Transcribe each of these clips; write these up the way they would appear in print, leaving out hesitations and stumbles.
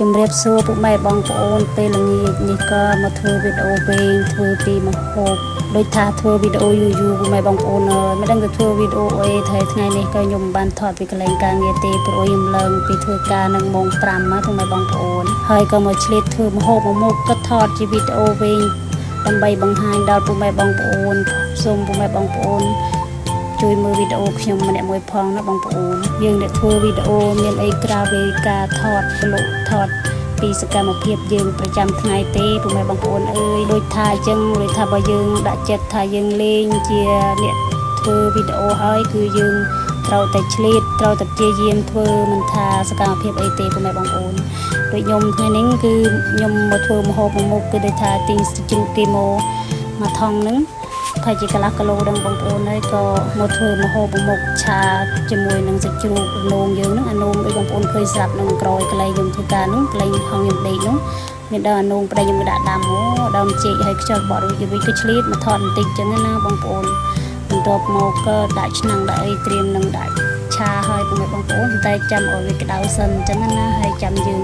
ជំរាបសួរពុកម៉ែបងប្អូនពេលល្ងាចនេះក៏មកធ្វើវីដេអូពេលធ្វើពីម្ហូបដូចថាធ្វើវីដេអូយូរពុកម៉ែបងប្អូនមិនដឹងទៅធ្វើវីដេអូអីថ្ងៃនេះក៏ខ្ញុំបានថតពីកន្លែងការងារទេព្រោះខ្ញុំឡើងពីធ្វើការនឹងម៉ោង5មកពុកម៉ែបងប្អូនហើយក៏មកឆ្លៀតធ្វើម្ហូបមួយមុខក៏ថតជាវីដេអូវិញដើម្បីបង្ហាញដល់ពុកម៉ែបងប្អូនសូមពុកម៉ែបងប្អូនជួយមើលវីដេអូខ្ញុំម្នាក់មួយផងណាបងប្អូនយើងដែលធ្វើវីដេអូមានអីក្រៅពីការថតប្លុកថតពីសកម្មភាពយើងប្រចាំថ្ងៃទេពុកម៉ែបងប្អូនអើយដូចថាអញ្ចឹងដូចថាបើយើងដាក់ចិត្តថាយើងលេងជាអ្នកធ្វើវីដេអូហើយគឺយើងត្រូវតែឆ្លៀតត្រូវតែព្យាយាមធ្វើមិនថាសកម្មភាពអីទេពុកម៉ែបងប្អូនដូចខ្ញុំថ្ងៃនេះគឺខ្ញុំមកធ្វើម្ហូបមួយមុខគឺដូចថាទីជ្រូកគីម៉ូមកថងហ្នឹងហើយជាកន្លះគីឡូដល់បងប្អូនហើយក៏មកធ្វើម្ហូបមុខឆាជាមួយនឹងសាច់ជ្រូកនងយើងហ្នឹងអានងដូចបងប្អូនឃើញស្រាប់នឹងក្រោយកន្លែងខ្ញុំធ្វើការហ្នឹងកន្លែងហងខ្ញុំដេកហ្នឹងមានដល់អានងប្តីខ្ញុំដាក់ដាំដើមចេកហើយខ្ជិលបក់រួចទៅវិញក៏ឆ្លៀតមកថតបន្តិចចឹងណាបងប្អូនបន្ទាប់មកក៏ដាក់ឆ្នាំងដាក់អីត្រៀមនឹងដាក់ឆាហើយបងប្អូនតែចាំឲ្យវាក្តៅសិនចឹងណាហើយចាំយើង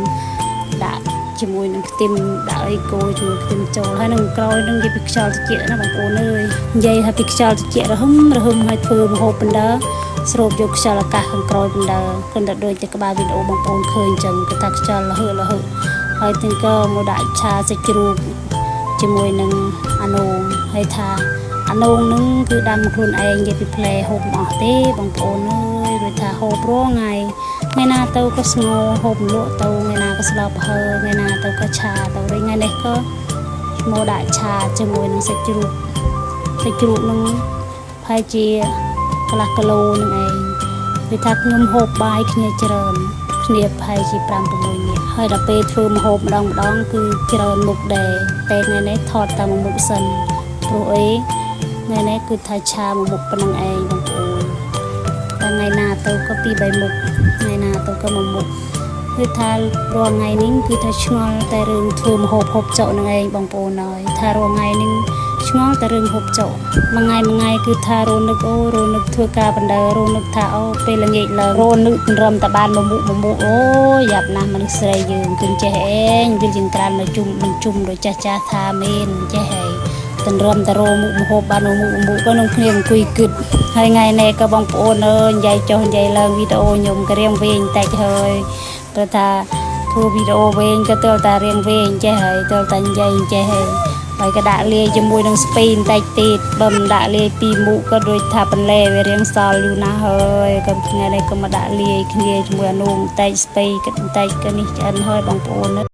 ដាក់ជាមួយនឹងខ្ទឹមដាក់អីគោជាមួយខ្ទឹមចូលហើយនឹងក្រោយនឹងនិយាយពីខ្យល់ត្រជាក់ណាបងប្អូនអើយនិយាយថាពីខ្យល់ត្រជាក់រហឹមហើយធ្វើម្ហូបបណ្ដើស្រូបយកខ្យល់អាកាសខាងក្រោយបណ្ដើគិនតែដូចតែក្បាលវីដេអូបងប្អូនឃើញចឹងគឺថាខ្យល់លហឺហើយទាំងក៏មកដាក់ឆាសាច់ជ្រូកជាមួយនឹងអានងហើយថាអានងនឹងគឺដាំខ្លួនឯងនិយាយពីផ្លែហូបអស់ទេបងប្អូនអើយដូចថាហូបរងថ្ងៃថ្ងៃណាទៅក៏ស្ងោហូបលក់ទៅថ្ងៃណាក៏ស្លាប់ហើថ្ងៃណាទៅក៏ឆាទៅវិញថ្ងៃនេះក៏មកដាក់ឆាជាមួយនឹងសាច់ជ្រូកនឹងប្រហែលជាកន្លះគីឡូនឹងឯងគឺថាខ្ញុំហូបបាយគ្នាច្រើនគ្នាប្រហែលជា5-6នាក់ហើយដល់ពេលធ្វើម្ហូបម្ដងគឺច្រើនមុខដែរតែថ្ងៃនេះថតតែមួយមុខសិនព្រោះអីថ្ងៃនេះគឺថាឆាមួយមុខប៉ុណ្្នឹងឯងបងប្អូនតែថ្ងៃណាទៅក៏2-3មុខថ្ងៃណាទៅក៏មួយមុខគឺថារាល់ថ្ងៃនេះគឺថាឆ្ងល់តែរឿងធ្វើម្ហូបហូបចុកនឹងឯងបងប្អូនហើយថារាល់ថ្ងៃនេះឆ្ងល់តែរឿងហូបចុកមួយថ្ងៃគឺថារនឹកធ្វើការបណ្ដើរនឹកថាពេលល្ងាចឡើងរនឹករំតបានមួយមុខយ៉ាប់ណាស់មនុស្សស្រីយើងគឺចេះឯងវាជាងក្រាននៅជុំមិនជុំដូចចាស់ថាមែនចេះហើយទាំងរំតរោមុខម្ហូបបានមុខក៏នឹងគ្នាអង្គុយគិតហើយថ្ងៃនេះក៏បងប្អូនអើយនិយាយចុះនិយាយឡើងវីដេអូខ្ញុំក៏រៀងវិញតែហើយព្រោះថាធ្វើវីដេអូវិញក៏ទើបតែរៀងវិញចេះហើយទើបតែនិយាយចេះហើយក៏ដាក់លាយជាមួយនឹងស្ពីបន្តិចទៀតបើមិនដាក់លាយពីមុខក៏ដូចថាបន្លែវារៀងសល់យូរណាស់ហើយក៏ថ្ងៃនេះក៏មកដាក់លាយគ្នាជាមួយអានោះបន្តិចស្ពីបន្តិចក៏នេះឆ្អិនហើយបងប្អូន